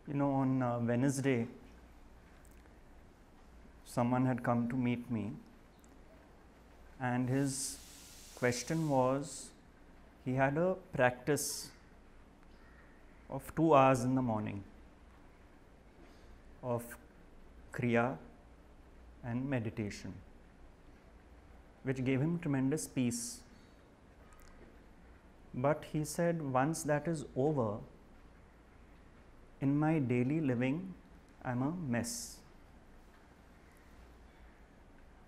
On Wednesday, someone had come to meet me, and his question was, he had a practice of 2 hours in the morning of Kriya and meditation, which gave him tremendous peace. But he said, once that is over, in my daily living, I'm a mess.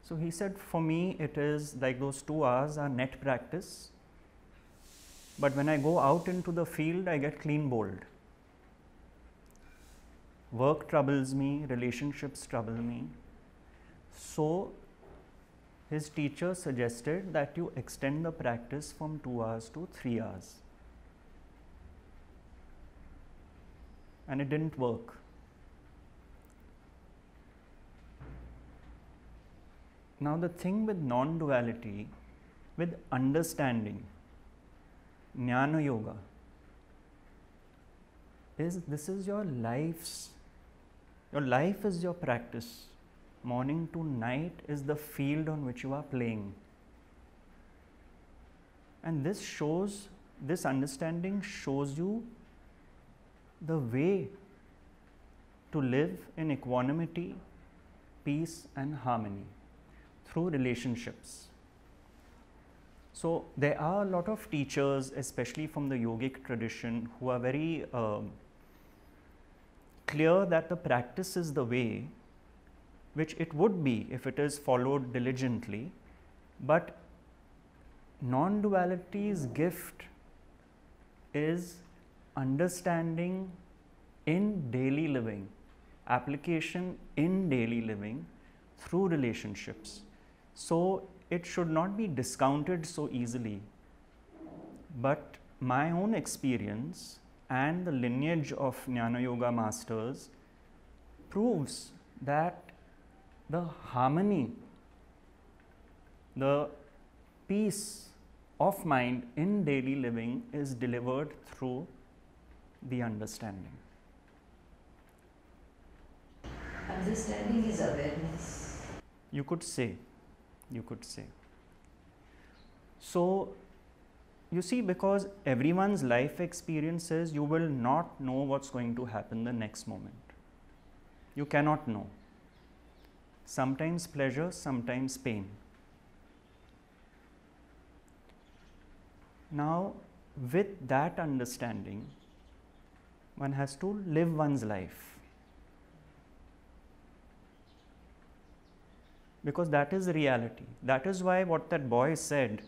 So he said, for me, it is like those 2 hours are net practice. But when I go out into the field, I get clean bowled. Work troubles me, relationships trouble me. So his teacher suggested that you extend the practice from 2 hours to 3 hours. And it didn't work. Now the thing with non-duality, with understanding, Jnana Yoga, is this is your life is your practice. Morning to night is the field on which you are playing. And this understanding shows you the way to live in equanimity, peace and harmony through relationships. So there are a lot of teachers, especially from the yogic tradition, who are very clear that the practice is the way, which it would be if it is followed diligently, but non-duality's gift is understanding in daily living, application in daily living through relationships. So it should not be discounted so easily. But my own experience and the lineage of Jnana Yoga masters proves that the harmony, the peace of mind in daily living is delivered through the understanding. Understanding is awareness. You could say. So, you see, because everyone's life experiences, you will not know what's going to happen the next moment. You cannot know. Sometimes pleasure, sometimes pain. Now, with that understanding, one has to live one's life. Because that is reality. That is why what that boy said,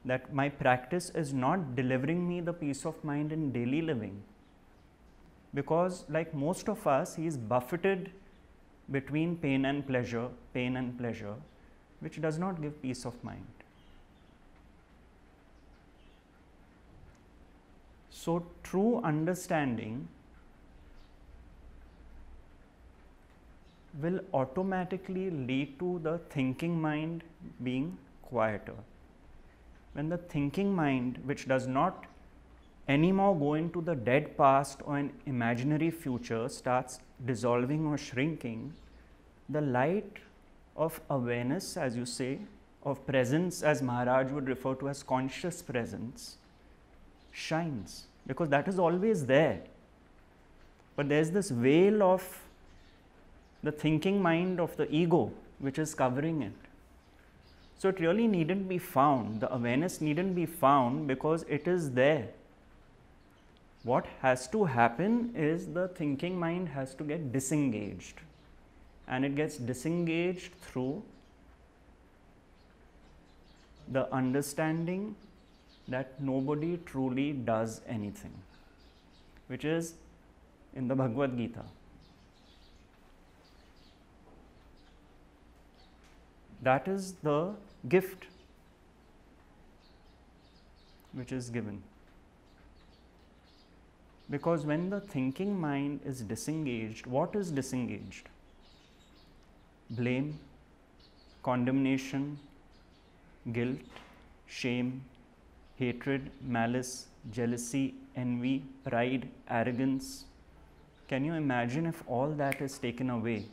that my practice is not delivering me the peace of mind in daily living. Because like most of us, he is buffeted between pain and pleasure, which does not give peace of mind. So true understanding will automatically lead to the thinking mind being quieter. When the thinking mind, which does not anymore go into the dead past or an imaginary future, starts dissolving or shrinking, the light of awareness, as you say, of presence, as Maharaj would refer to as conscious presence, shines, because that is always there. But there's this veil of the thinking mind of the ego which is covering it. So it really needn't be found, the awareness needn't be found because it is there. What has to happen is the thinking mind has to get disengaged, and it gets disengaged through the understanding that nobody truly does anything, which is in the Bhagavad Gita. That is the gift which is given. Because when the thinking mind is disengaged, what is disengaged? Blame, condemnation, guilt, shame, hatred, malice, jealousy, envy, pride, arrogance, Can you imagine if all that is taken away?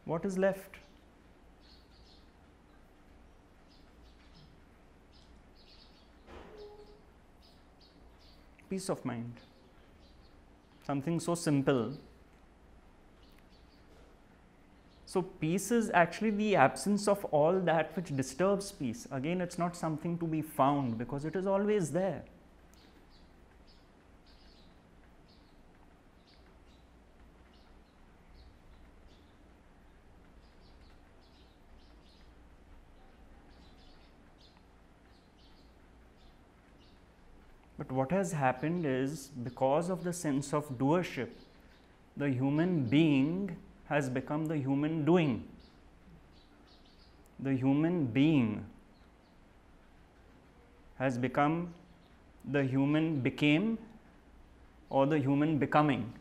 What is left? Peace of mind. Something so simple. So peace is actually the absence of all that which disturbs peace. Again, it's not something to be found because it is always there. But what has happened is, because of the sense of doership, the human being has become the human doing. The human being has become the human became or the human becoming.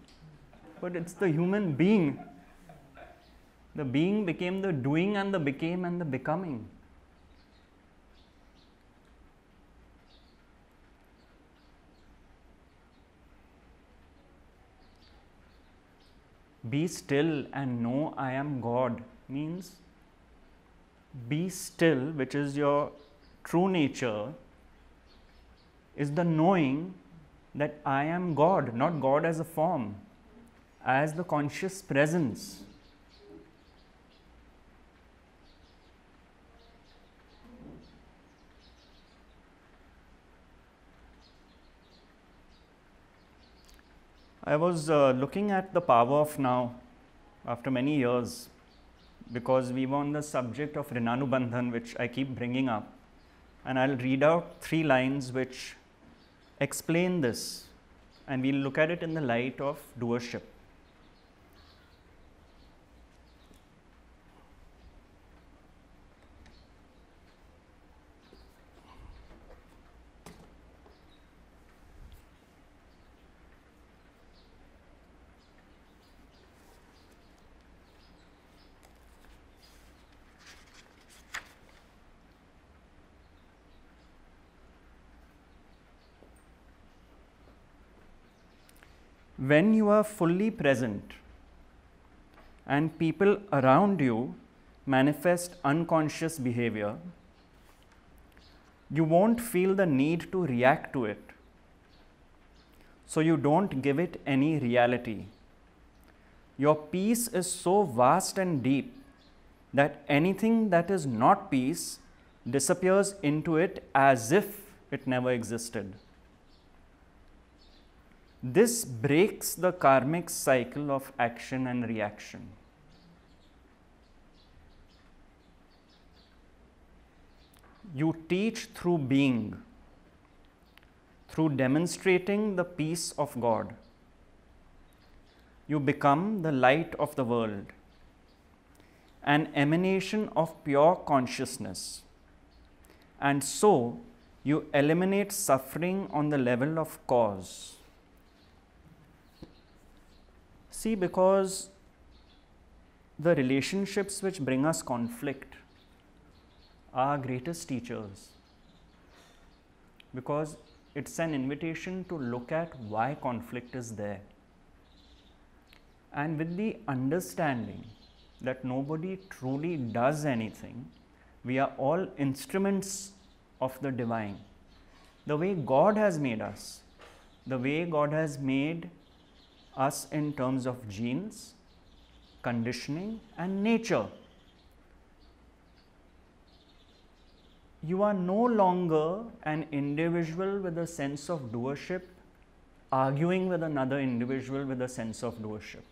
But it's the human being. The being became the doing and the became and the becoming. Be still and know I am God means be still, which is your true nature, is the knowing that I am God, not God as a form, as the conscious presence. I was looking at the power of now after many years, because we were on the subject of Rinanubandhan, which I keep bringing up, and I'll read out 3 lines which explain this, and we'll look at it in the light of doership. When you are fully present and people around you manifest unconscious behavior, you won't feel the need to react to it. So you don't give it any reality. Your peace is so vast and deep that anything that is not peace disappears into it as if it never existed. This breaks the karmic cycle of action and reaction. You teach through being, through demonstrating the peace of God. You become the light of the world, an emanation of pure consciousness. And so, you eliminate suffering on the level of cause. See, because the relationships which bring us conflict are our greatest teachers, because it's an invitation to look at why conflict is there. And with the understanding that nobody truly does anything, we are all instruments of the divine. The way God has made us, the way God has made us in terms of genes, conditioning and nature. You are no longer an individual with a sense of doership arguing with another individual with a sense of doership.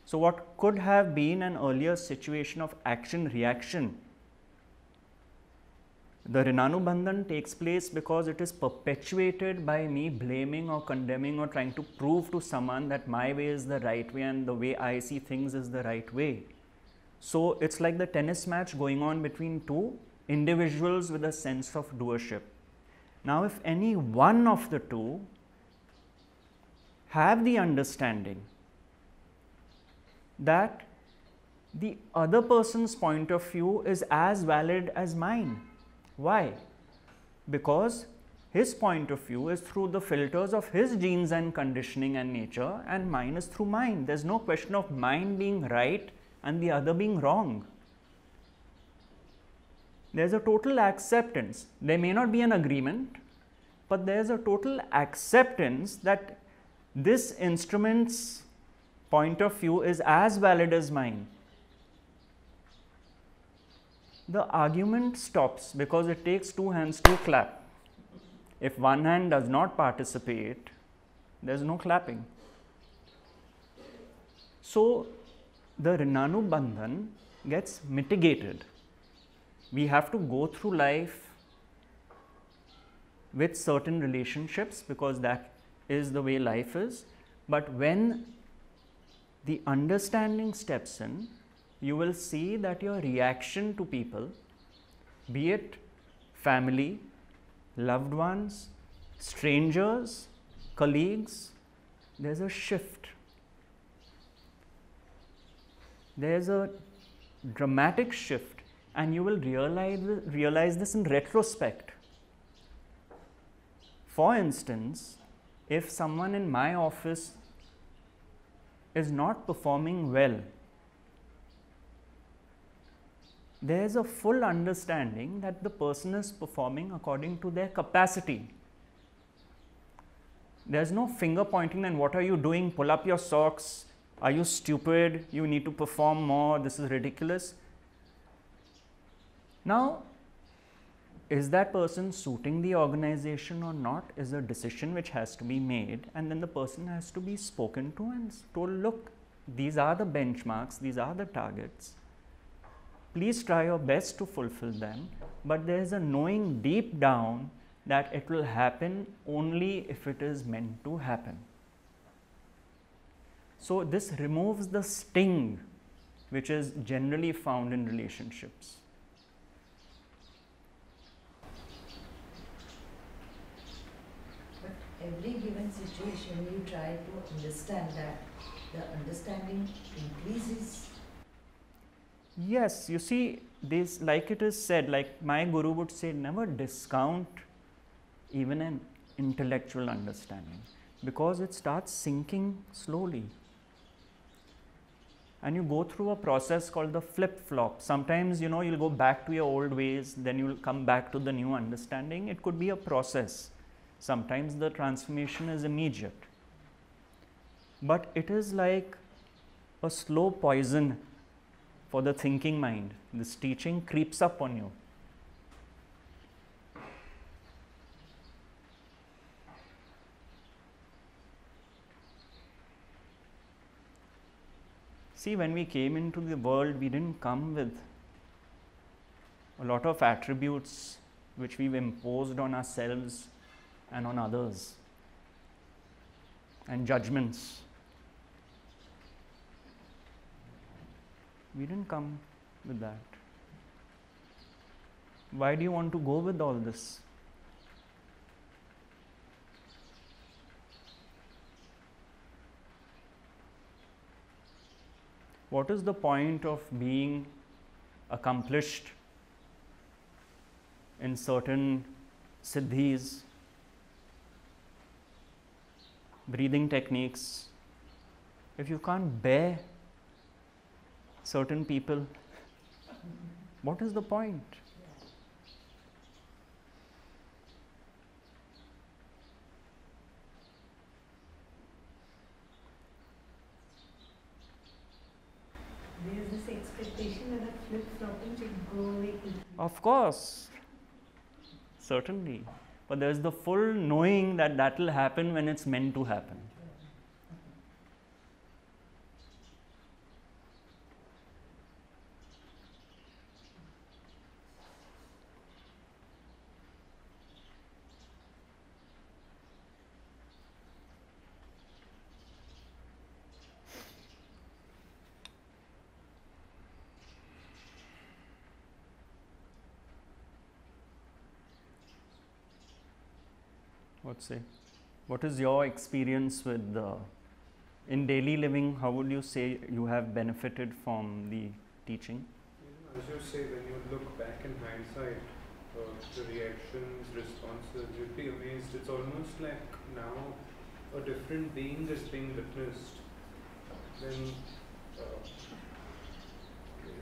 So what could have been an earlier situation of action-reaction, the Rinanubandhan takes place because it is perpetuated by me blaming or condemning or trying to prove to someone that my way is the right way and the way I see things is the right way. So it's like the tennis match going on between 2 individuals with a sense of doership. Now, if any one of the 2 have the understanding that the other person's point of view is as valid as mine. Why? Because his point of view is through the filters of his genes and conditioning and nature, and mine is through mine. There's no question of mine being right and the other being wrong. There's a total acceptance. There may not be an agreement, but there's a total acceptance that this instrument's point of view is as valid as mine. The argument stops because it takes two hands to clap. If one hand does not participate, there is no clapping. So, the Rinanu Bandhan gets mitigated. We have to go through life with certain relationships because that is the way life is. But when the understanding steps in, you will see that your reaction to people, be it family, loved ones, strangers, colleagues, there's a shift. There's a dramatic shift, and you will realize this in retrospect. For instance, if someone in my office is not performing well, there is a full understanding that the person is performing according to their capacity. There is no finger pointing and what are you doing, pull up your socks, are you stupid, you need to perform more, this is ridiculous. Now, is that person suiting the organization or not is a decision which has to be made, and then the person has to be spoken to and told, look, these are the benchmarks, these are the targets. Please try your best to fulfill them, but there is a knowing deep down that it will happen only if it is meant to happen. So, this removes the sting which is generally found in relationships. But every given situation you try to understand that, the understanding increases. Yes, you see, this, like it is said, like my guru would say, never discount even an intellectual understanding, because it starts sinking slowly. And you go through a process called the flip-flop. Sometimes, you know, you'll go back to your old ways, then you'll come back to the new understanding. It could be a process. Sometimes the transformation is immediate. But it is like a slow poison for the thinking mind. This teaching creeps up on you. See, when we came into the world, we didn't come with a lot of attributes which we've imposed on ourselves and on others, and judgments. We didn't come with that. Why do you want to go with all this? What is the point of being accomplished in certain siddhis, breathing techniques, if you can't bear certain people? What is the point? There is this expectation that a flip-flopping should go away. Of course, certainly. But there is the full knowing that that will happen when it's meant to happen. What is your experience with in daily living? How would you say you have benefited from the teaching? As you say, when you look back in hindsight, the reactions, responses, you'd be amazed. It's almost like now a different being is being witnessed. Then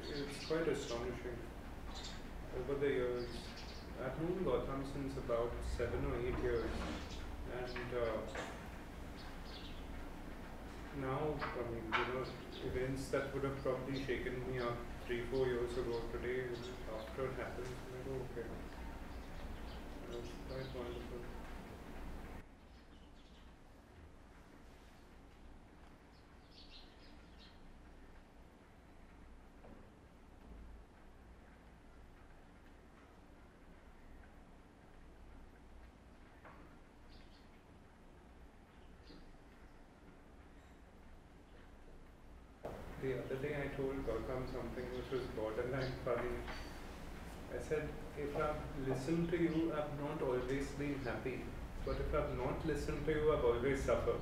it's quite astonishing. Over the years, I've known Gautam since about 7 or 8 years, and now, I mean, events that would have probably shaken me up 3-4 years ago, today, after it happens, I go, okay. It's quite wonderful. The other day I told Gautam something which was borderline funny. I said, if I've listened to you, I've not always been happy. But if I've not listened to you, I've always suffered.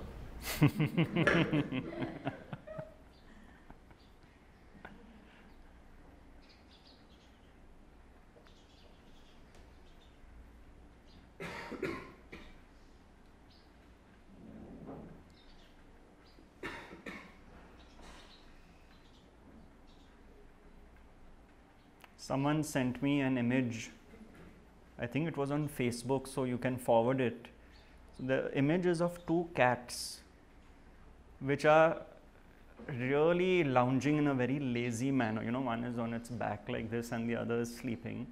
Someone sent me an image, I think it was on Facebook, so you can forward it. So the image is of two cats which are really lounging in a very lazy manner. One is on its back like this and the other is sleeping.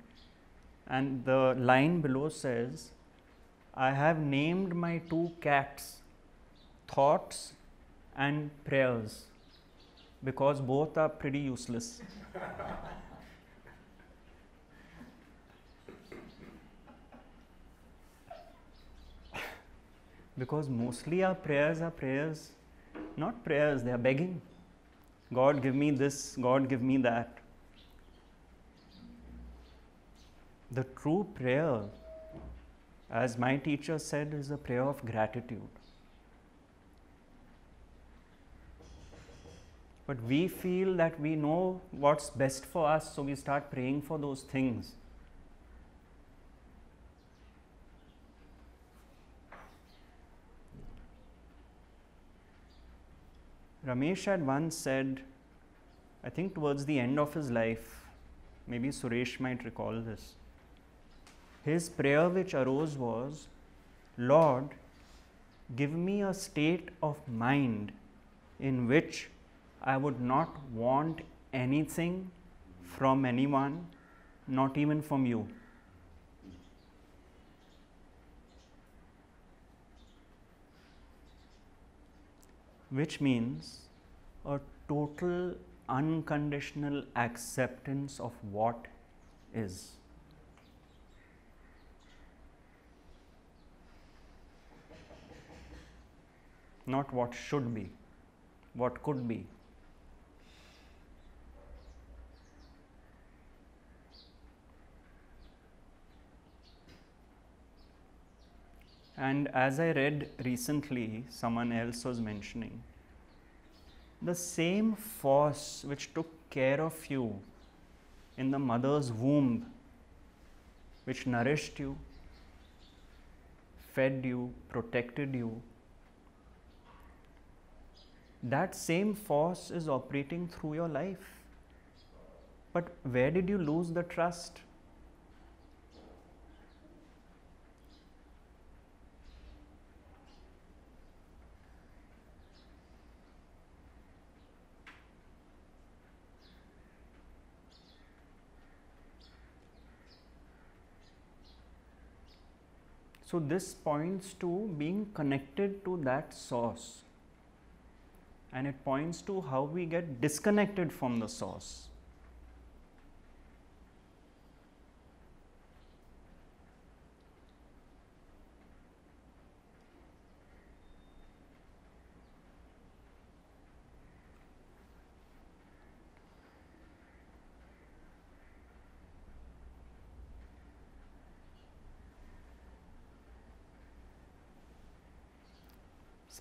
And the line below says, I have named my two cats Thoughts and Prayers because both are pretty useless. Because mostly our prayers are not prayers, they are begging. God give me this, God give me that. The true prayer, as my teacher said, is a prayer of gratitude. But we feel that we know what's best for us, so we start praying for those things. Ramesh had once said, I think towards the end of his life, maybe Suresh might recall this, his prayer which arose was, Lord, give me a state of mind in which I would not want anything from anyone, not even from you. Which means a total unconditional acceptance of what is. Not what should be, what could be. And as I read recently, someone else was mentioning, the same force which took care of you in the mother's womb, which nourished you, fed you, protected you, that same force is operating through your life. But where did you lose the trust? So this points to being connected to that source, and it points to how we get disconnected from the source.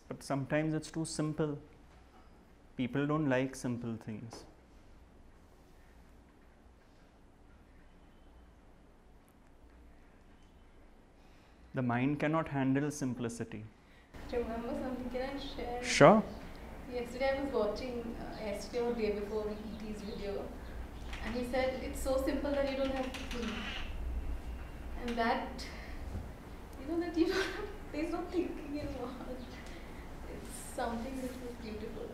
But sometimes it's too simple. People don't like simple things. The mind cannot handle simplicity. Remember something? Can I share? Sure. Yesterday I was watching, yesterday or day before, E.T.'s video, and he said it's so simple that you don't have to think. And that, that you don't have, there's no thinking involved. It's something that is beautiful,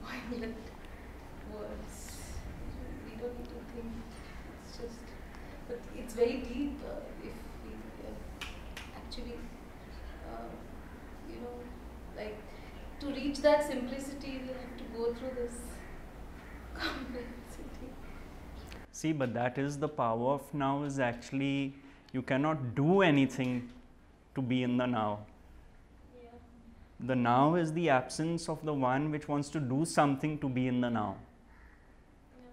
I think. Violent words. We don't need to think. It's just, but it's very deep if we actually, like, to reach that simplicity, we have to go through this complexity. See, but that is the power of now, is actually you cannot do anything to be in the now. Yeah. The now is the absence of the one which wants to do something to be in the now,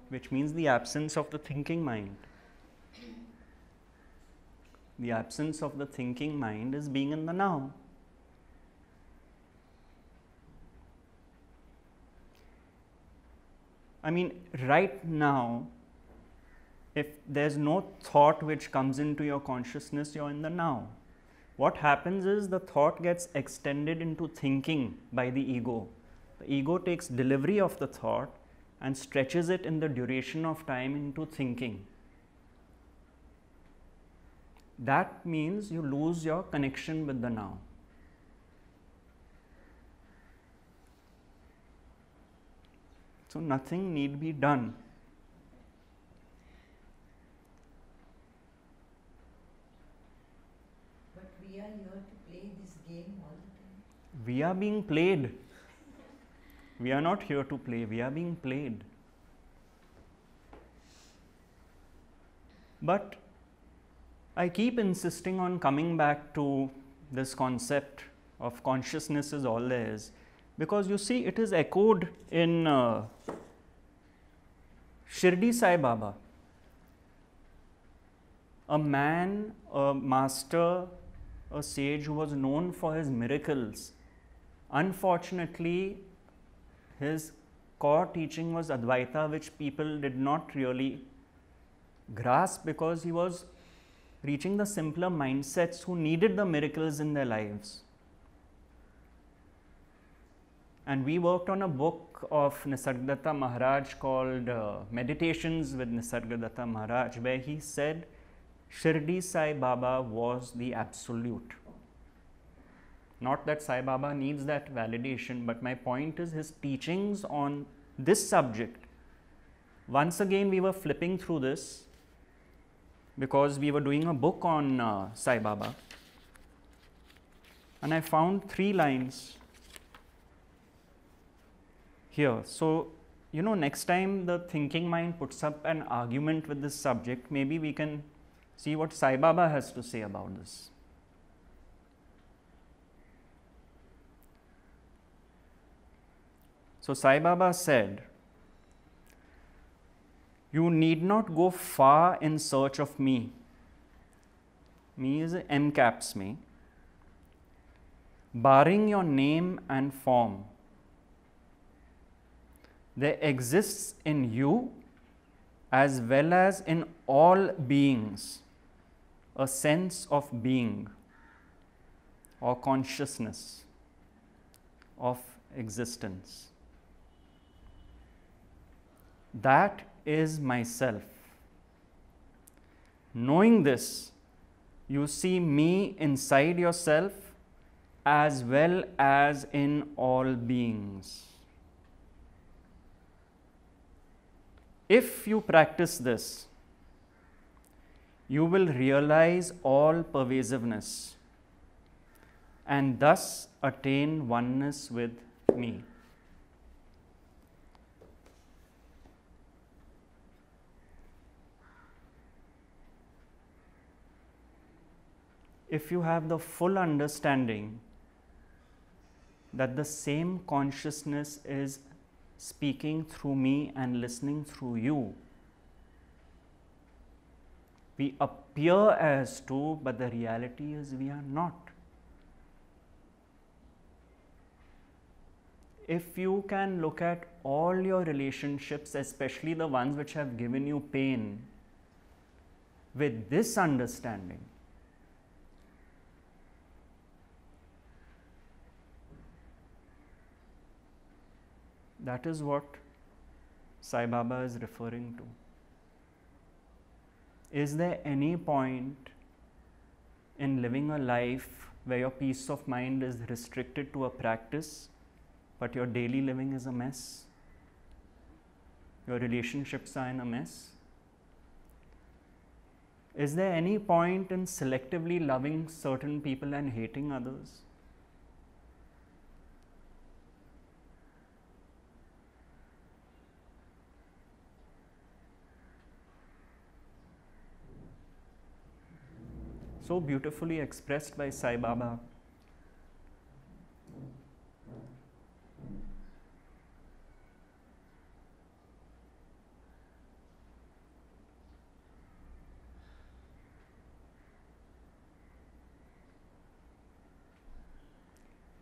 which means the absence of the thinking mind. The absence of the thinking mind is being in the now. I mean, right now, if there's no thought which comes into your consciousness, you're in the now. What happens is the thought gets extended into thinking by the ego. The ego takes delivery of the thought and stretches it in the duration of time into thinking. That means you lose your connection with the now. So nothing need be done. But we are here to play this game all the time. We are being played. We are not here to play, we are being played. But I keep insisting on coming back to this concept of consciousness is all there is, because you see, it is echoed in Shirdi Said Baba. A man, a master, a sage who was known for his miracles. Unfortunately, his core teaching was Advaita, which people did not really grasp because he was reaching the simpler mindsets who needed the miracles in their lives. And we worked on a book of Nisargadatta Maharaj called Meditations with Nisargadatta Maharaj, where he said Shirdi Said Baba was the absolute. Not that Sai Baba needs that validation, but my point is his teachings on this subject. Once again, we were flipping through this because we were doing a book on Sai Baba, and I found 3 lines here. So, next time the thinking mind puts up an argument with this subject, maybe we can see what Sai Baba has to say about this. So, Sai Baba said, "You need not go far in search of me." Me is M caps me. "Barring your name and form, there exists in you as well as in all beings a sense of being or consciousness of existence. That is myself. Knowing this, you see me inside yourself as well as in all beings. If you practice this, you will realize all pervasiveness and thus attain oneness with me." If you have the full understanding that the same consciousness is speaking through me and listening through you, we appear as two, but the reality is we are not. If you can look at all your relationships, especially the ones which have given you pain, with this understanding, That is what Sai Baba is referring to. Is there any point in living a life where your peace of mind is restricted to a practice, but your daily living is a mess? Your relationships are in a mess? Is there any point in selectively loving certain people and hating others? So beautifully expressed by Sai Baba.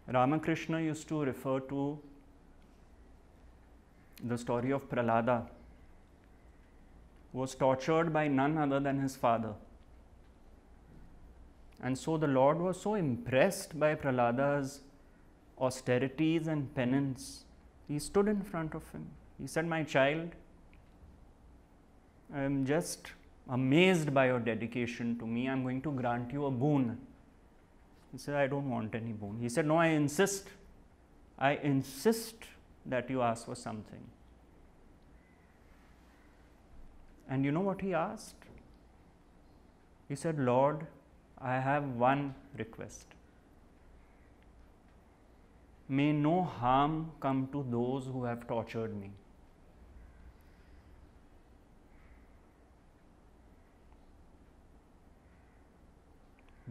Ramakrishna used to refer to the story of Prahlada, who was tortured by none other than his father. And so the Lord was so impressed by Prahlada's austerities and penance. He stood in front of him. He said, "My child, I am just amazed by your dedication to me. I am going to grant you a boon." He said, "I don't want any boon." He said, "No, I insist. I insist that you ask for something." And you know what he asked? He said, "Lord, I have one request. May no harm come to those who have tortured me."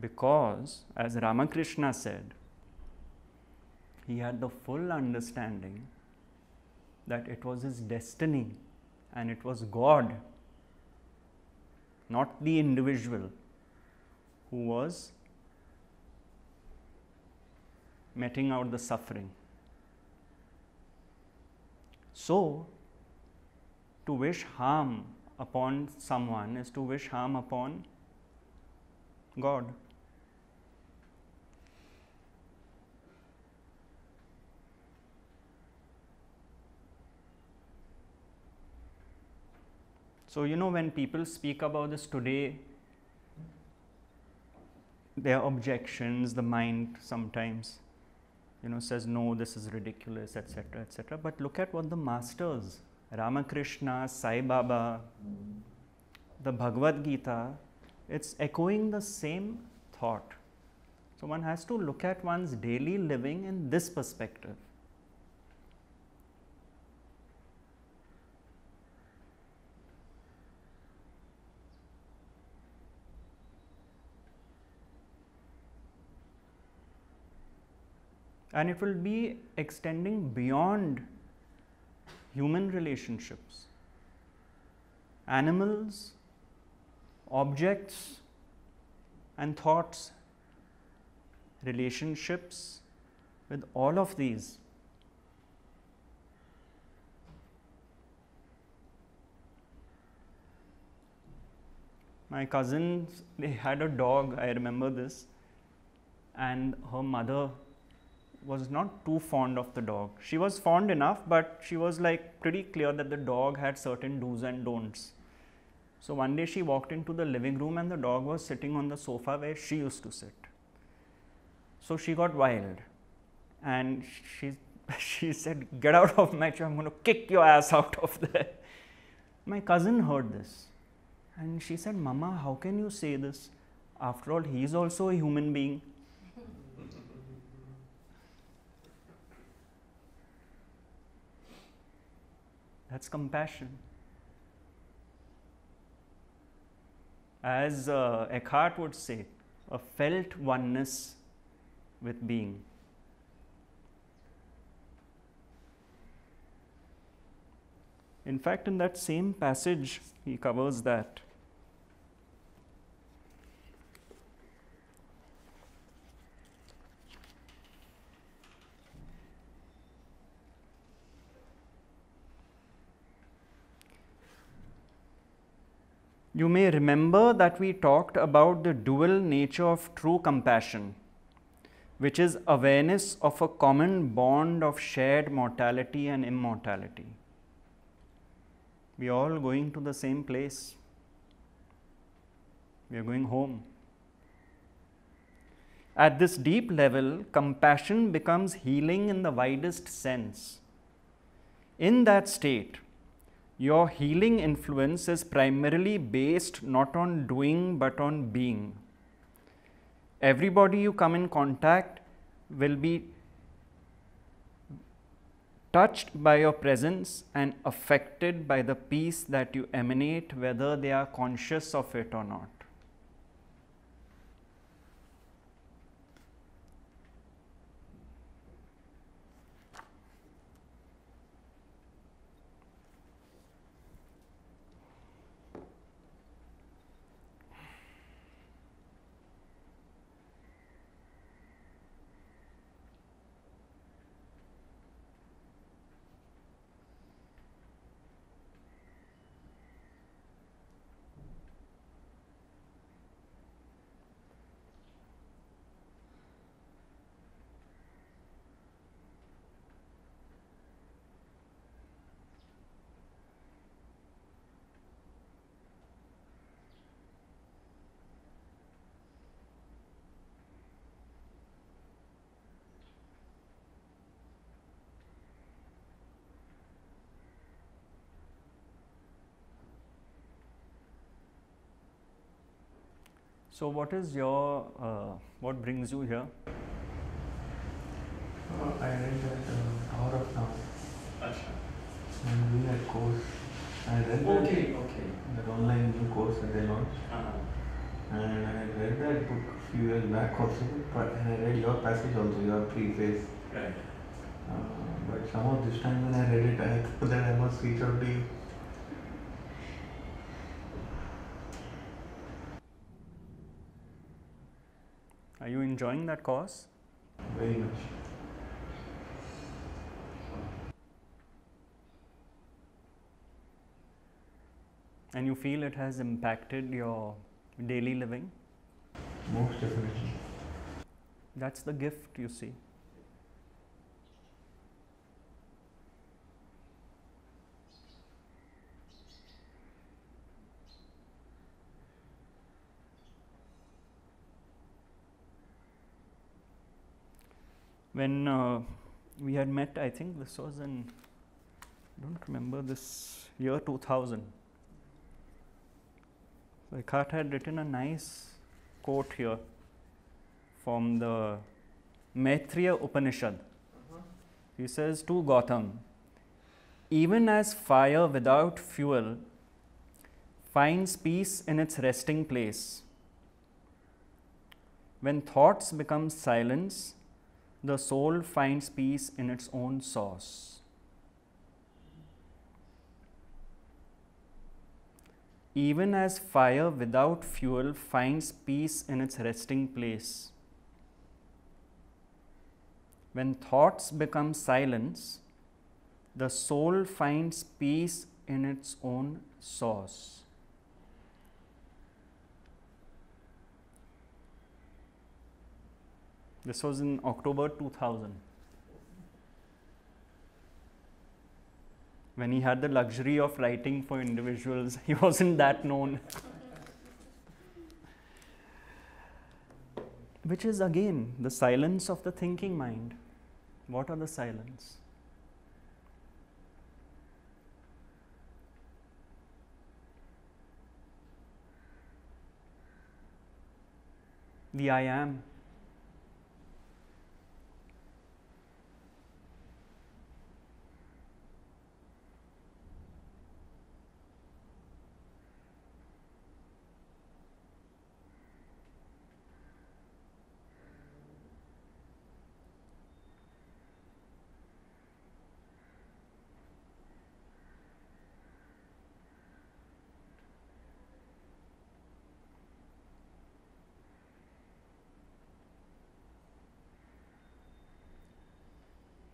Because, as Ramakrishna said, he had the full understanding that it was his destiny and it was God, not the individual, who was meting out the suffering. So, to wish harm upon someone is to wish harm upon God. So, when people speak about this today, their objections, the mind sometimes, says, "No, this is ridiculous," etc., etc. But look at what the masters, Ramakrishna, Sai Baba, the Bhagavad Gita, it's echoing the same thought. So one has to look at one's daily living in this perspective. And it will be extending beyond human relationships, animals, objects and thoughts, relationships with all of these. My cousins, they had a dog, I remember this, and her mother was not too fond of the dog. She was fond enough, but she was pretty clear that the dog had certain do's and don'ts. So one day she walked into the living room and the dog was sitting on the sofa where she used to sit. So she got wild and she said, "Get out of my chair, I'm going to kick your ass out of there." My cousin heard this and she said, "Mama, how can you say this? After all, he is also a human being." That's compassion. As Eckhart would say, a felt oneness with being. In fact, in that same passage, he covers that. You may remember that we talked about the dual nature of true compassion. which is awareness of a common bond of shared mortality and immortality. We are all going to the same place. We are going home. At this deep level, compassion becomes healing in the widest sense. In that state, your healing influence is primarily based not on doing but on being. Everybody you come in contact will be touched by your presence and affected by the peace that you emanate, whether they are conscious of it or not. So what is your, what brings you here? I read that Power of Now. I'm doing that course. I read that online new course that they launched. And I read that book a few years back also, and I read your passage also, your preface. Right. But somehow this time when I read it, I thought that I must reach out to you. Are you enjoying that course? Very much. And you feel it has impacted your daily living? Most definitely. That's the gift, you see. When we had met, I think this was in, I don't remember, this year 2000. So Eckhart had written a nice quote here from the Maitreya Upanishad. He says to Gautam, even as fire without fuel finds peace in its resting place, when thoughts become silence, the soul finds peace in its own source. Even as fire without fuel finds peace in its resting place, when thoughts become silence, the soul finds peace in its own source. This was in October 2000, when he had the luxury of writing for individuals. He wasn't that known. Which is again the silence of the thinking mind. What are the silence? The I am.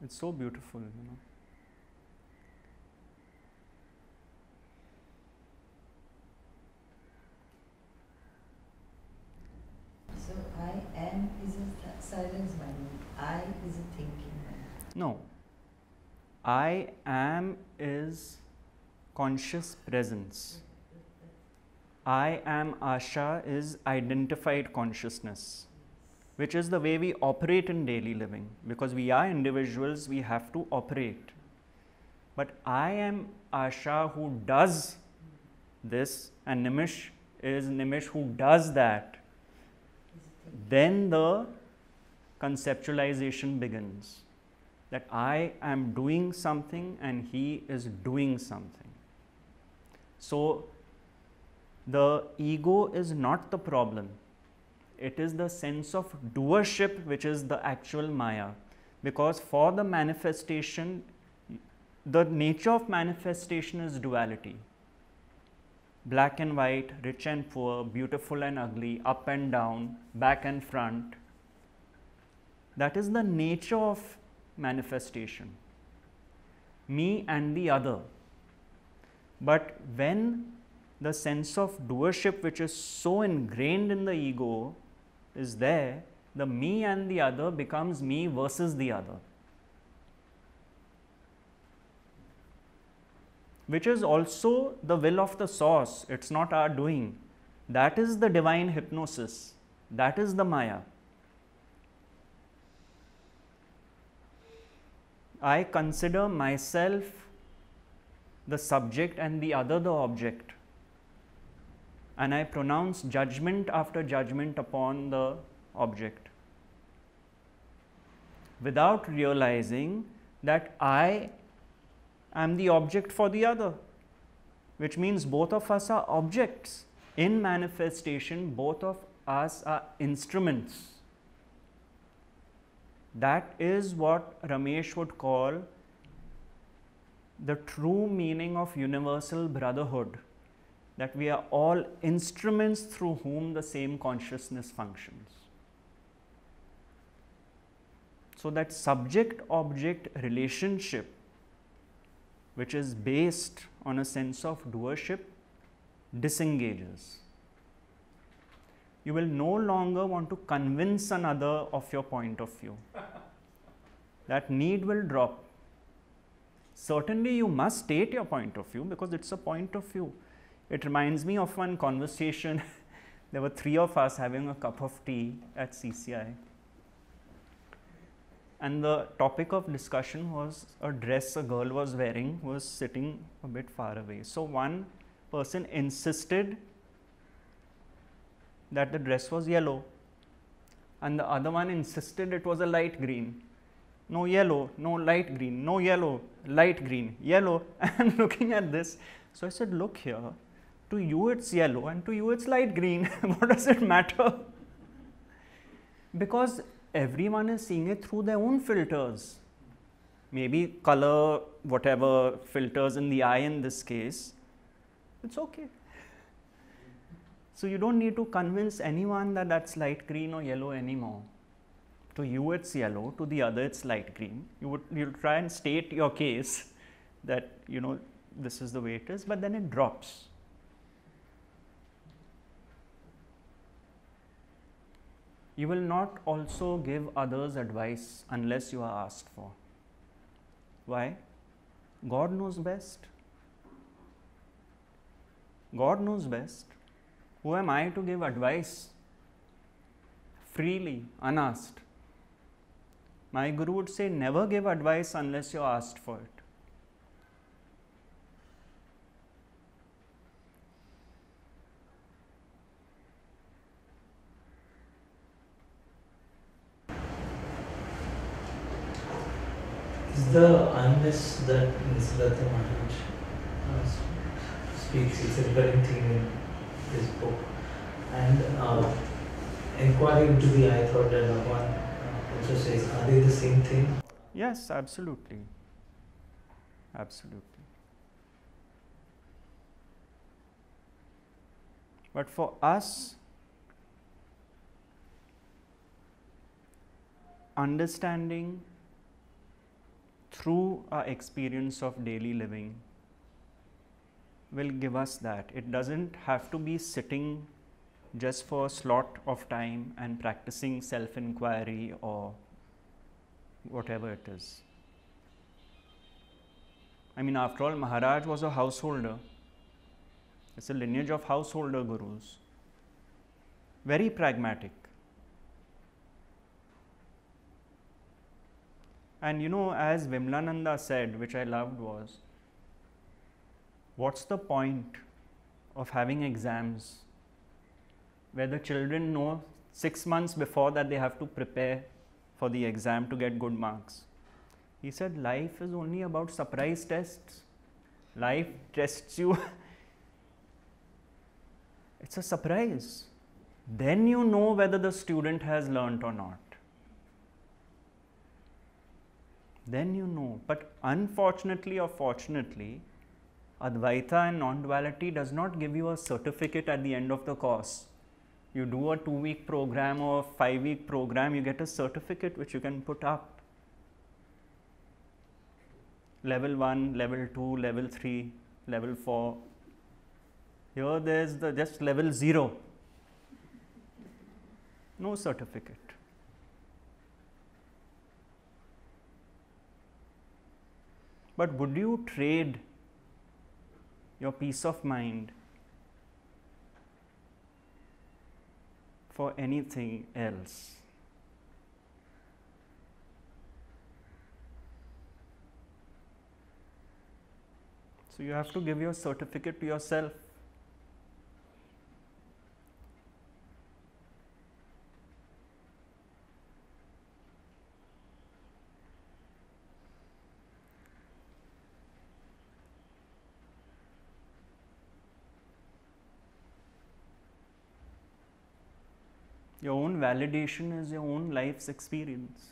It's so beautiful, you know. So I am is a silence mind. I is a thinking mind. No. I am is conscious presence. I am Asha is identified consciousness, which is the way we operate in daily living. Because we are individuals, we have to operate. But I am Asha who does this, and Nimish is Nimish who does that. Then the conceptualization begins. That I am doing something and he is doing something. So the ego is not the problem. It is the sense of doer-ship which is the actual Maya. Because for the manifestation, the nature of manifestation is duality. Black and white, rich and poor, beautiful and ugly, up and down, back and front. That is the nature of manifestation. Me and the other. But when the sense of doer-ship, which is so ingrained in the ego, is there, the me and the other becomes me versus the other. Which is also the will of the source. It's not our doing. That is the divine hypnosis. That is the Maya. I consider myself the subject and the other the object. And I pronounce judgment after judgment upon the object, without realizing that I am the object for the other, which means both of us are objects. In manifestation, both of us are instruments. That is what Ramesh would call the true meaning of universal brotherhood, that we are all instruments through whom the same consciousness functions. So that subject-object relationship, which is based on a sense of doer-ship, disengages. You will no longer want to convince another of your point of view. That need will drop. Certainly you must state your point of view because it's a point of view. It reminds me of one conversation. There were 3 of us having a cup of tea at CCI. And the topic of discussion was a dress a girl was wearing was sitting a bit far away. So one person insisted that the dress was yellow and the other one insisted it was a light green. No yellow, no light green, no yellow, light green, yellow. I'm looking at this. So I said, look here, to you it's yellow and to you it's light green. What does it matter? Because everyone is seeing it through their own filters. Maybe color, whatever filters in the eye in this case, it's okay. So you don't need to convince anyone that that's light green or yellow anymore. To you it's yellow, to the other it's light green. You'll try and state your case that, you know, this is the way it is, but then it drops. You will not also give others advice unless you are asked for. Why? God knows best. God knows best. Who am I to give advice freely, unasked? My Guru would say, never give advice unless you're asked for it. Is the earnestness that Nisargadatta Maharaj speaks, it's a recurring theme in this book. And enquiry into the I thought that Bhagavan also says, are they the same thing? Yes, absolutely. Absolutely. But for us, understanding through our experience of daily living will give us that. It doesn't have to be sitting just for a slot of time and practicing self-inquiry or whatever it is. I mean, after all, Maharaj was a householder. It's a lineage of householder gurus. Very pragmatic. And as Vimlananda said, which I loved, was, what's the point of having exams where the children know 6 months before that they have to prepare for the exam to get good marks? He said, life is only about surprise tests. Life tests you. It's a surprise. Then you know whether the student has learnt or not. Then you know. But unfortunately or fortunately, Advaita and non-duality does not give you a certificate at the end of the course. You do a 2-week program or a 5-week program, you get a certificate which you can put up. Level 1, level 2, level 3, level 4. Here there is just level 0. No certificate. But would you trade your peace of mind for anything else? So you have to give your certificate to yourself. Your own validation is your own life's experience.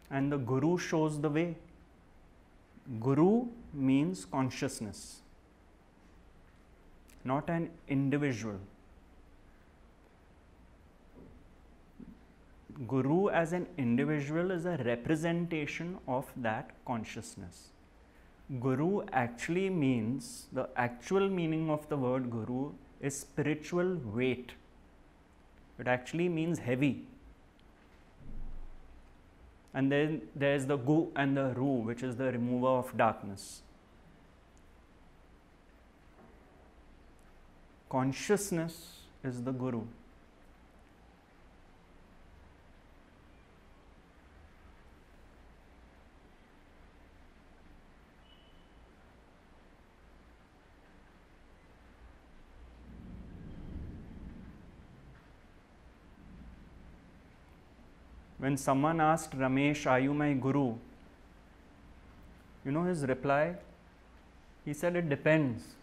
And the Guru shows the way. Guru means consciousness, not an individual. Guru as an individual is a representation of that consciousness. Guru actually means, the actual meaning of the word Guru is spiritual weight. It actually means heavy. And then there is the Gu and the Ru, which is the remover of darkness. Consciousness is the Guru. When someone asked Ramesh, "Are you my Guru?" You know his reply? He said, "It depends."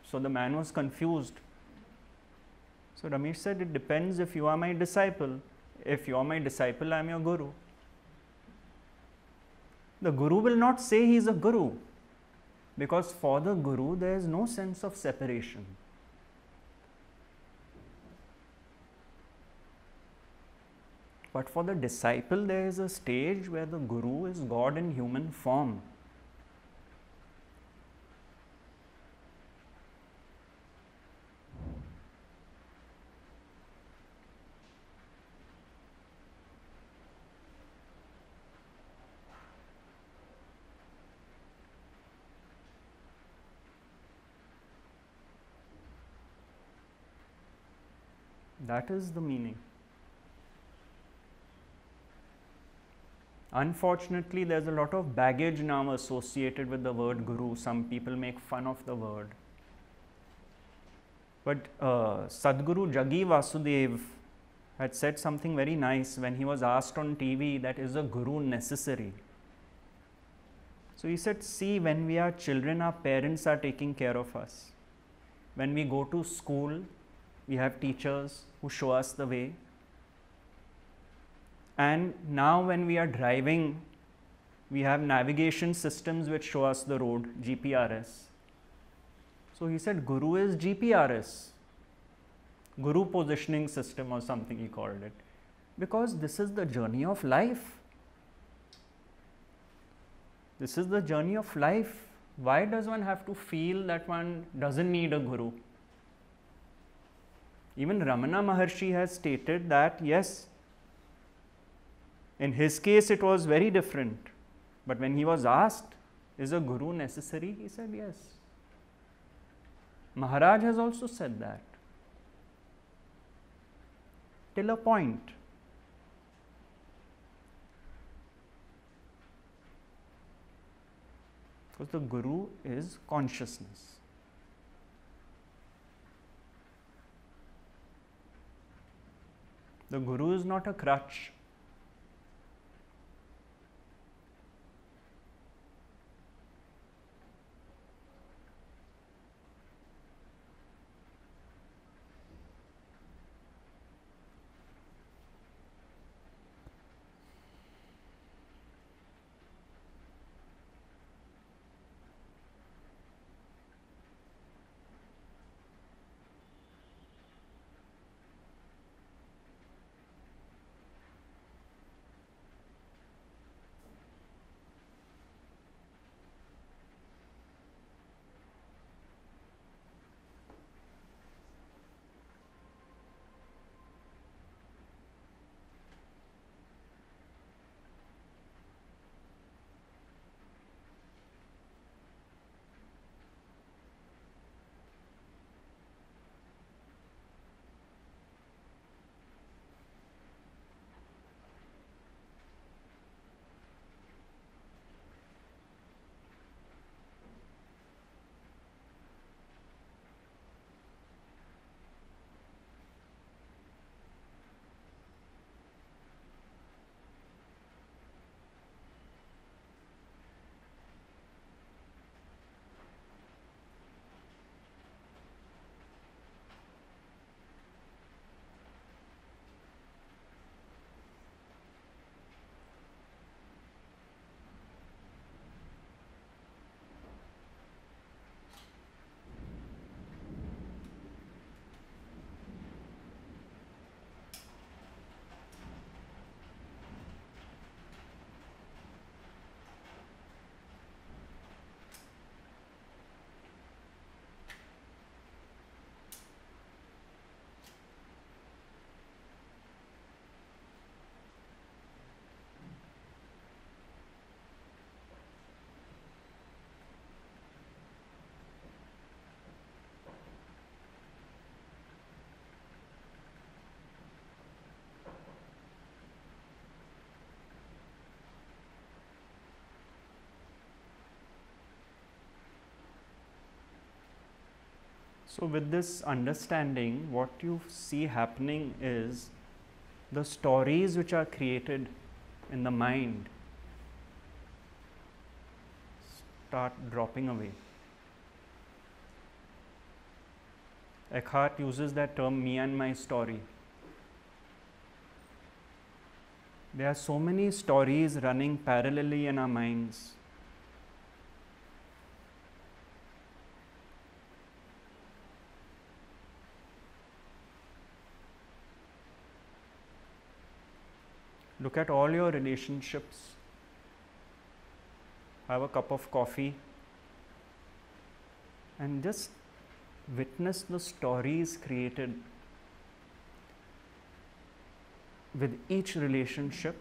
So the man was confused. So Ramesh said, "It depends if you are my disciple. If you are my disciple, I am your Guru." The Guru will not say he is a Guru, because for the Guru there is no sense of separation. But for the disciple, there is a stage where the Guru is God in human form. That is the meaning. Unfortunately, there's a lot of baggage now associated with the word Guru. Some people make fun of the word. But Sadguru Jagi Vasudev had said something very nice when he was asked on TV that is a Guru necessary. So he said, see, when we are children, our parents are taking care of us. When we go to school, we have teachers who show us the way. And now when we are driving, we have navigation systems which show us the road, GPRS. So he said Guru is GPRS, Guru positioning system or something he called it. Because this is the journey of life. This is the journey of life. Why does one have to feel that one doesn't need a guru? Even Ramana Maharshi has stated that yes, in his case it was very different. But when he was asked, is a guru necessary? He said yes. Maharaj has also said that. Till a point. Because the guru is consciousness. The guru is not a crutch. So with this understanding, what you see happening is the stories which are created in the mind start dropping away. Eckhart uses that term, me and my story. There are so many stories running parallelly in our minds. Look at all your relationships. Have a cup of coffee and just witness the stories created with each relationship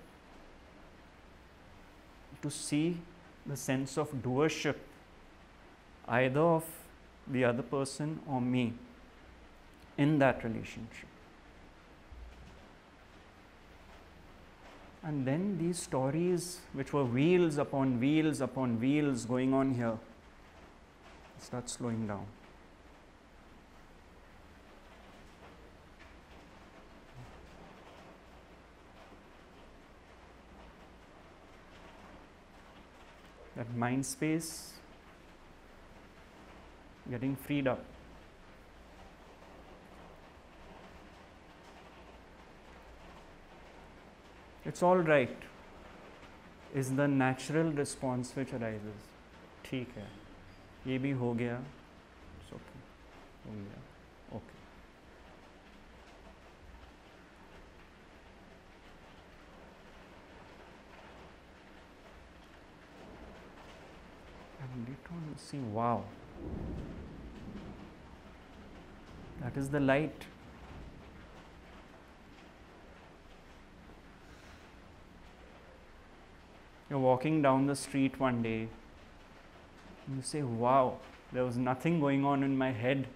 to see the sense of doer-ship either of the other person or me in that relationship. And then these stories, which were wheels upon wheels upon wheels going on here, start slowing down. That mind space getting freed up. It's all right, is the natural response which arises. ठीक है, ये भी हो गया, it's okay, हो गया, okay. And later on, See, wow. That is the light. You're walking down the street one day and you say, wow, there was nothing going on in my head.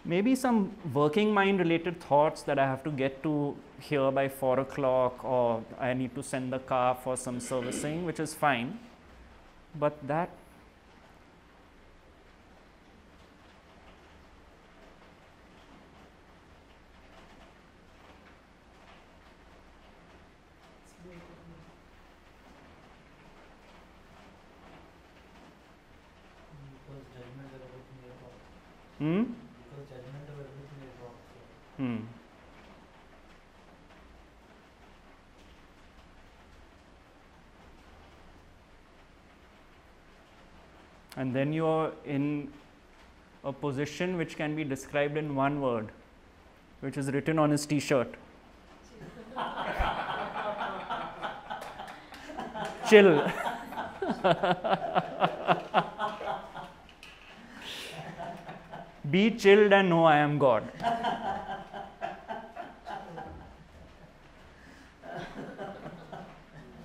Maybe some working mind related thoughts that I have to get to here by 4 o'clock, or I need to send the car for some servicing, which is fine. But that And then you are in a position which can be described in one word, which is written on his t-shirt. Chill. Be chilled and know I am God.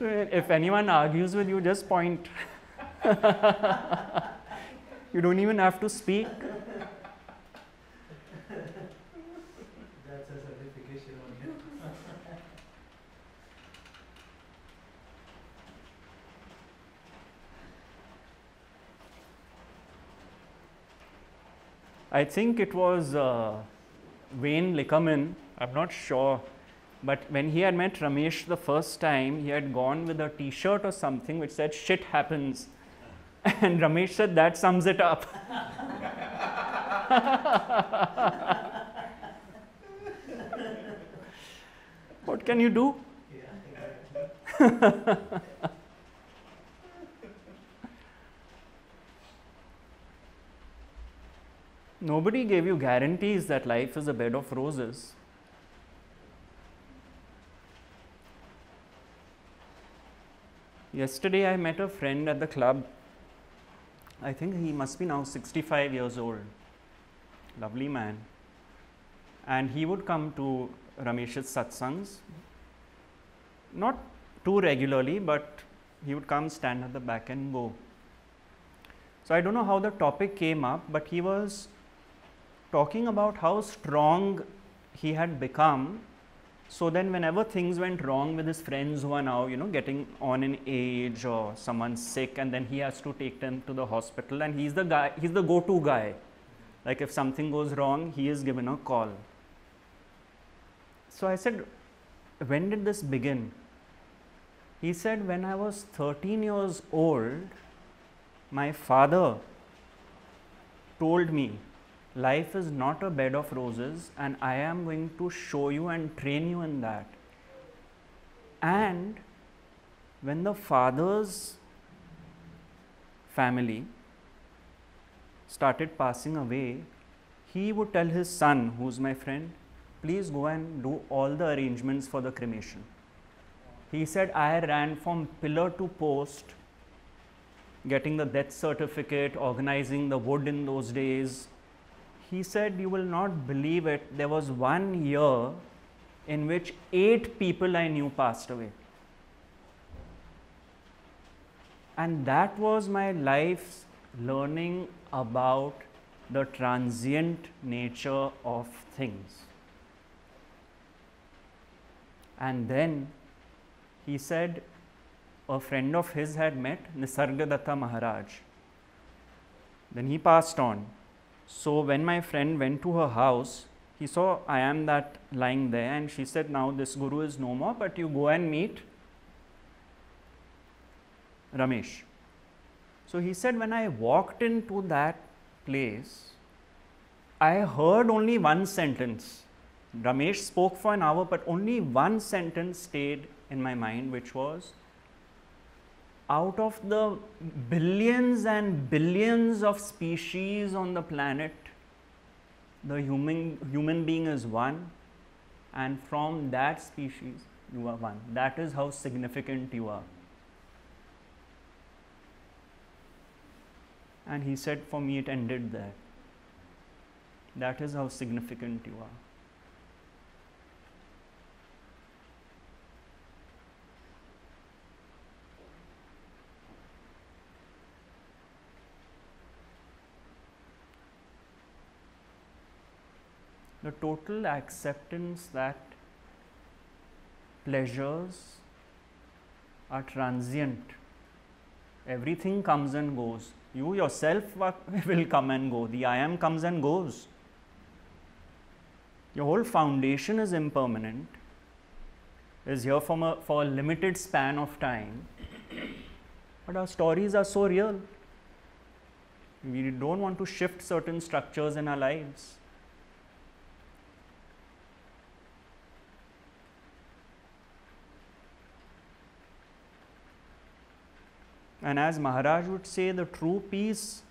If anyone argues with you, just point. You don't even have to speak. That's a certification on you. I think it was Wayne Lickerman, I'm not sure, but when he had met Ramesh the first time, he had gone with a t-shirt or something which said, "Shit happens." And Ramesh said, that sums it up. What can you do? Nobody gave you guarantees that life is a bed of roses. Yesterday I met a friend at the club. I think he must be now 65 years old. Lovely man. And he would come to Ramesh's satsangs. Not too regularly, but he would come, stand at the back and go. So I don't know how the topic came up, but he was talking about how strong he had become. So then whenever things went wrong with his friends who are now, getting on in age, or someone's sick, and then he has to take them to the hospital, and he's the guy, he's the go-to guy. Like if something goes wrong, he is given a call. So I said, when did this begin? He said, when I was 13 years old, my father told me, life is not a bed of roses, and I am going to show you and train you in that. And when the father's family started passing away, he would tell his son, who's my friend, please go and do all the arrangements for the cremation. He said, I ran from pillar to post, getting the death certificate, organizing the wood in those days. He said, you will not believe it, there was 1 year in which 8 people I knew passed away. And that was my life's learning about the transient nature of things. And then he said, a friend of his had met Nisargadatta Maharaj. Then he passed on. So when my friend went to her house, he saw I am that lying there, and she said, now this guru is no more, but you go and meet Ramesh. So he said, when I walked into that place, I heard only one sentence. Ramesh spoke for an hour, but only one sentence stayed in my mind, which was, out of the billions and billions of species on the planet, the human being is one, and from that species, you are one. That is how significant you are. And he said, for me it ended there. That is how significant you are. The total acceptance that pleasures are transient. Everything comes and goes. You yourself will come and go. The I am comes and goes. Your whole foundation is impermanent, is here for a limited span of time. But our stories are so real. We don't want to shift certain structures in our lives. And as Maharaj would say, the true peace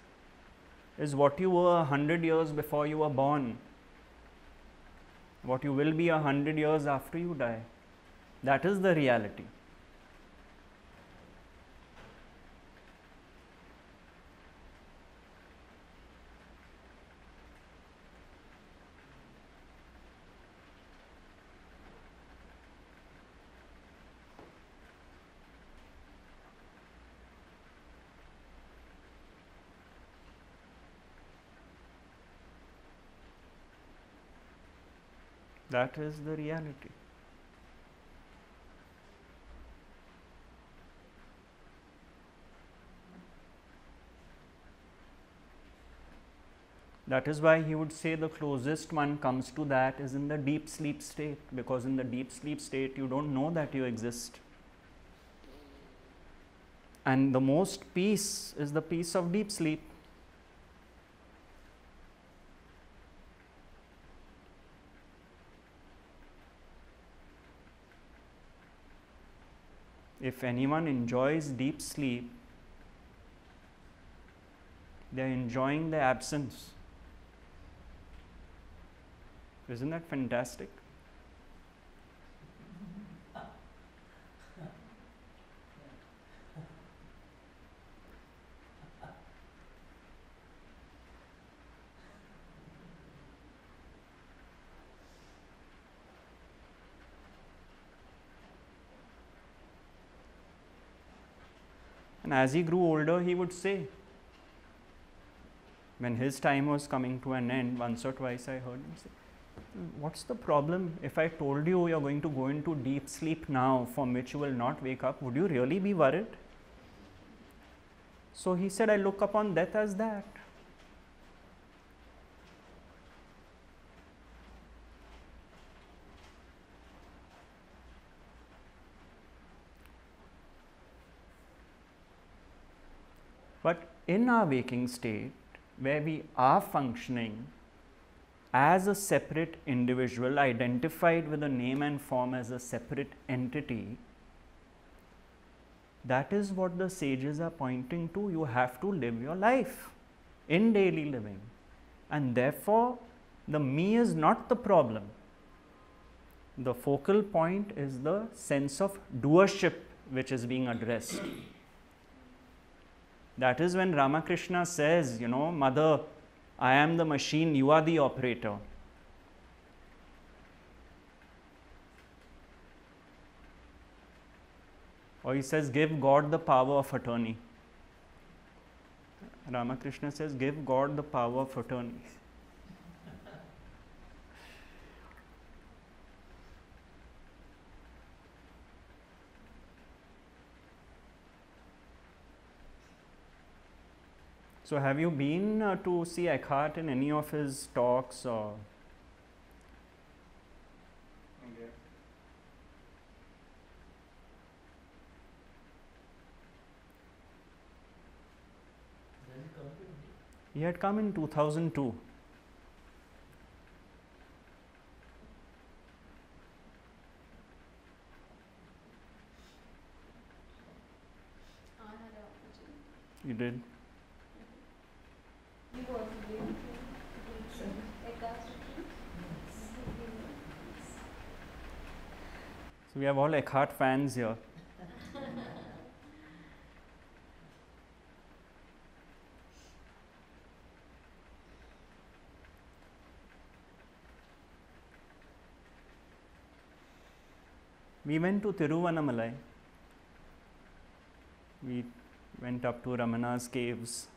is what you were 100 years before you were born, what you will be 100 years after you die. That is the reality. That is the reality. That is why he would say the closest one comes to that is in the deep sleep state, because in the deep sleep state you don't know that you exist. And the most peace is the peace of deep sleep. If anyone enjoys deep sleep, they are enjoying the absence. Isn't that fantastic? And as he grew older, he would say, when his time was coming to an end, once or twice I heard him say, what's the problem if I told you you're going to go into deep sleep now from which you will not wake up? Would you really be worried? So he said, I look upon death as that. But in our waking state, where we are functioning as a separate individual, identified with a name and form as a separate entity, that is what the sages are pointing to. You have to live your life in daily living. And therefore, the me is not the problem. The focal point is the sense of doer-ship which is being addressed. That is when Ramakrishna says, you know, Mother, I am the machine, you are the operator. Or he says, give God the power of attorney. Ramakrishna says, give God the power of attorney. So have you been to see Eckhart in any of his talks or? Okay. He had come in 2002. I had an opportunity. You did? You also did. Eckhart. So we have all Eckhart fans here. We went to Tiruvannamalai. We went up to Ramana's caves.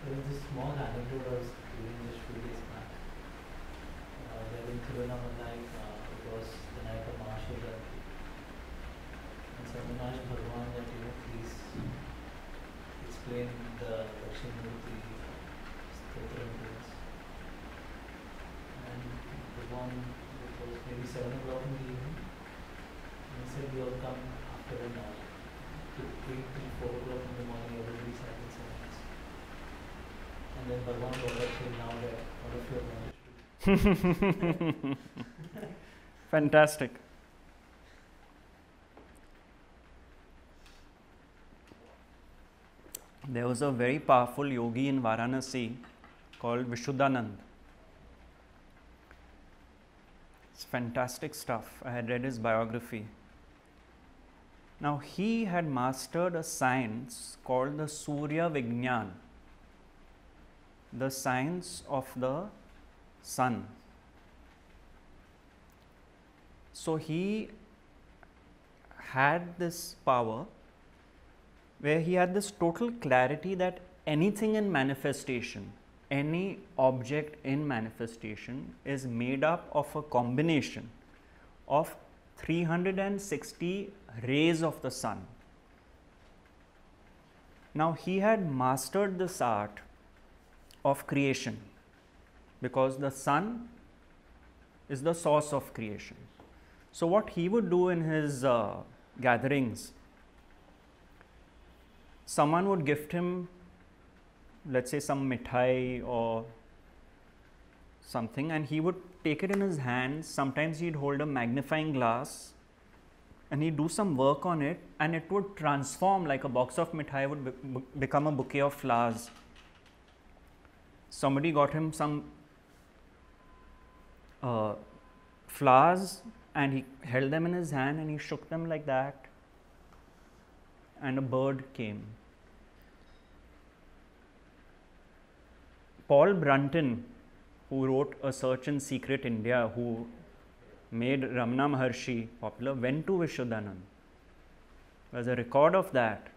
There was this small anecdote I was reading just few days back. There in Tiruvannamalai, it was the night of Mahashivratri. And someone asked Bhagavan that, please explain the Lakshmimurti Stotra to us. And Bhagavan, it was maybe 7 o'clock in the evening, and he said, we all come after an hour. To 3 till 4 o'clock in the morning, everybody sat in silence. And then Bhagavan brought up till now that all of you have understood. Fantastic. There was a very powerful yogi in Varanasi called Vishuddhananda. It's fantastic stuff. I had read his biography. Now, he had mastered a science called the Surya vignyan, the science of the sun. So he had this power where he had this total clarity that anything in manifestation, any object in manifestation is made up of a combination of 360 rays of the sun. Now, he had mastered this art of creation because the sun is the source of creation. So, what he would do in his gatherings, someone would gift him, let's say, some mithai or something, and he would take it in his hands. Sometimes he'd hold a magnifying glass and he'd do some work on it, and it would transform, like a box of mithai would become a bouquet of flowers. Somebody got him some flowers and he held them in his hand and he shook them like that, and a bird came. Paul Brunton, who wrote A Search in Secret India, who made Ramana Maharshi popular, went to Vishuddhananda. There's a record of that,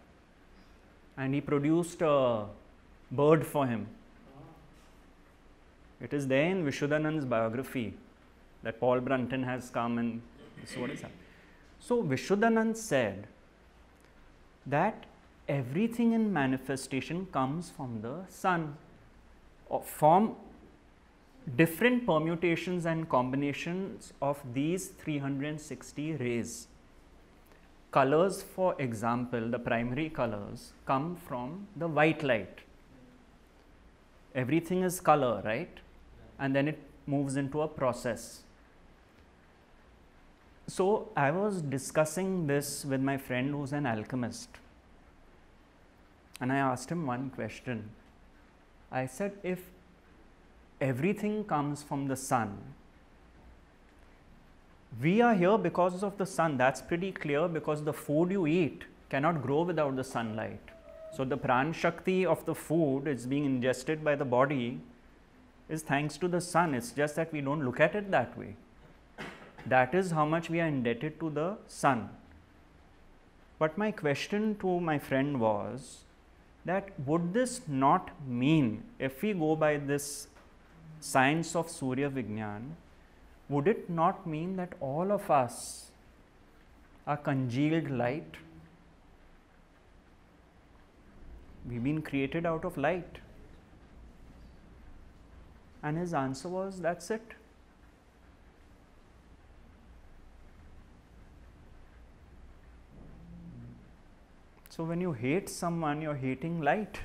and he produced a bird for him. It is there in Vishuddhananda's biography that Paul Brunton has come and this is what is happening. So Vishuddhananda said that everything in manifestation comes from the sun, from different permutations and combinations of these 360 rays. Colors, for example, the primary colors come from the white light. Everything is color, right? And then it moves into a process. So I was discussing this with my friend who's an alchemist, and I asked him one question. I said, if everything comes from the sun, we are here because of the sun. That's pretty clear, because the food you eat cannot grow without the sunlight. So the pran shakti of the food is being ingested by the body is thanks to the sun. It's just that we don't look at it that way. That is how much we are indebted to the sun. But my question to my friend was that would this not mean, if we go by this science of Surya Vignyan, would it not mean that all of us are congealed light? We've been created out of light. And his answer was, that's it. So when you hate someone, you're hating light.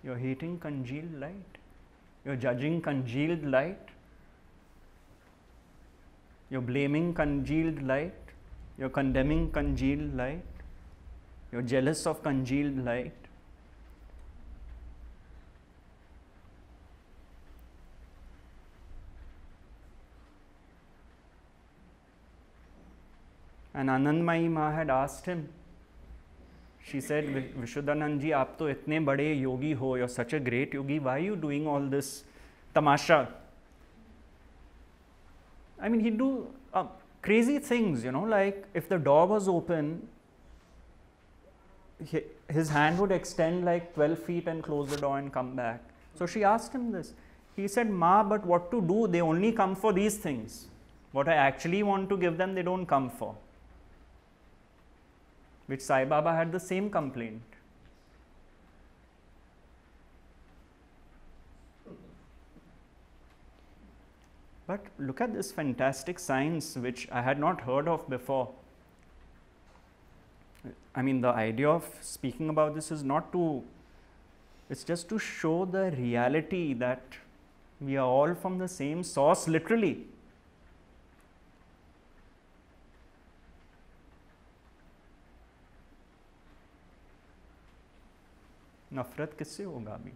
You're hating congealed light. You're judging congealed light. You're blaming congealed light. You're condemning congealed light. You're jealous of congealed light. And Anandmayi Ma had asked him, she said, Vishuddhananda ji, aap to itne bade yogi ho, you're such a great yogi, why are you doing all this tamasha? I mean, he'd do crazy things, like if the door was open, his hand would extend like 12 feet and close the door and come back. So she asked him this. He said, Ma, but what to do? They only come for these things. What I actually want to give them, they don't come for. Which Sai Baba had the same complaint. But look at this fantastic science which I had not heard of before. I mean, the idea of speaking about this is not to, it's just to show the reality that we are all from the same source, literally. नफरत किससे होगा अभी?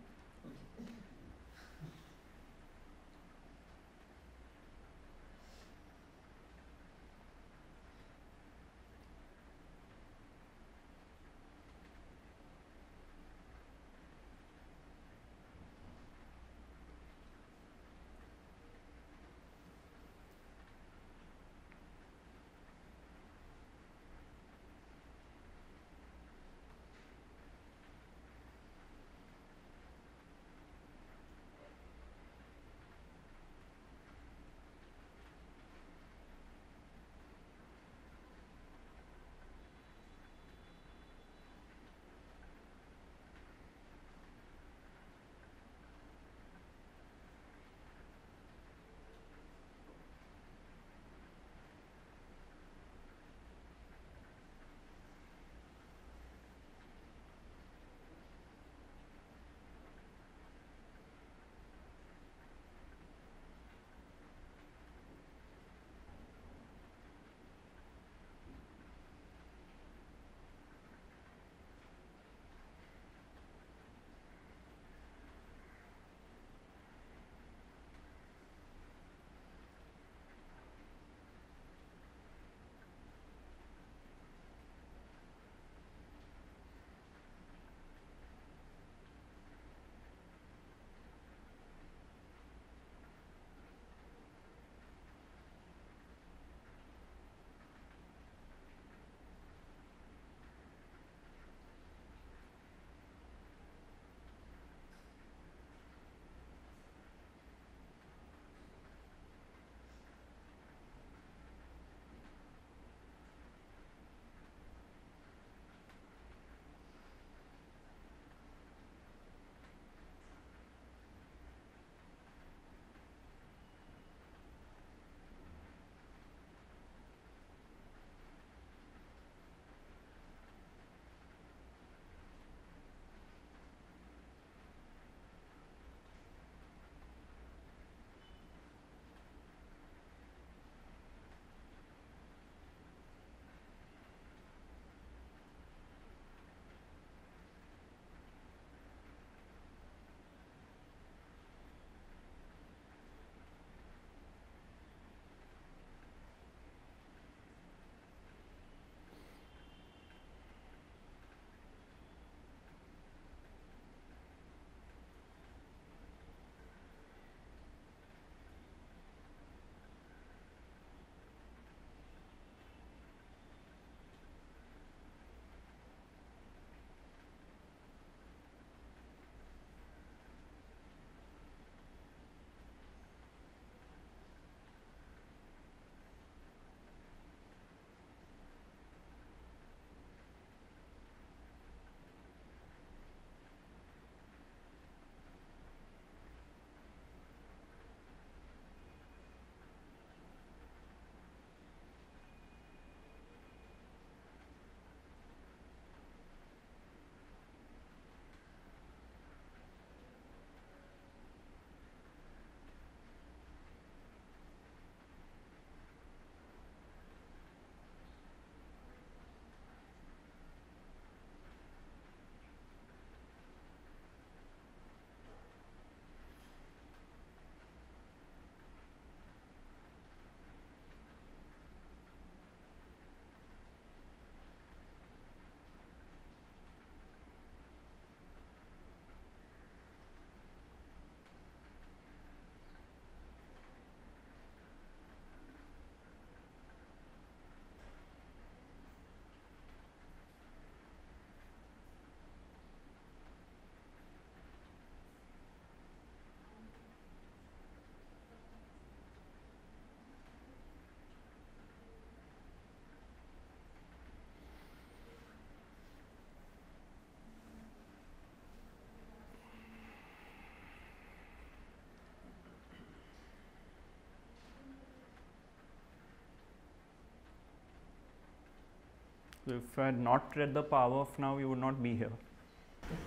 So if I had not read The Power of Now, you would not be here.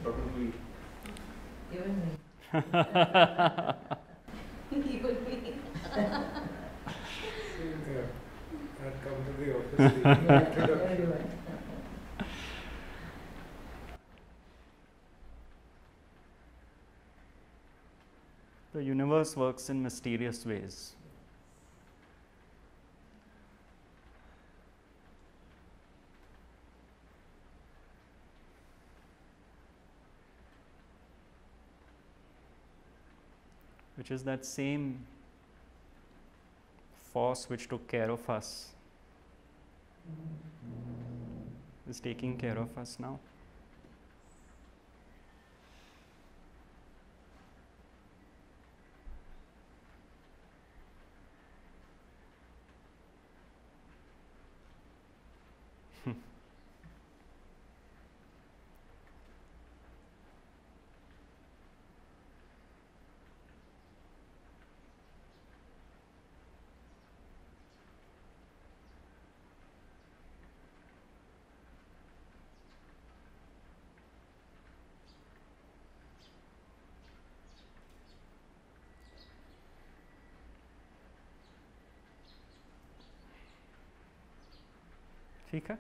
Probably. Even me. Even me. Yeah. I'd come to the office. Everyone. The universe works in mysterious ways. Which is that same force which took care of us is taking care of us now. ठीक है.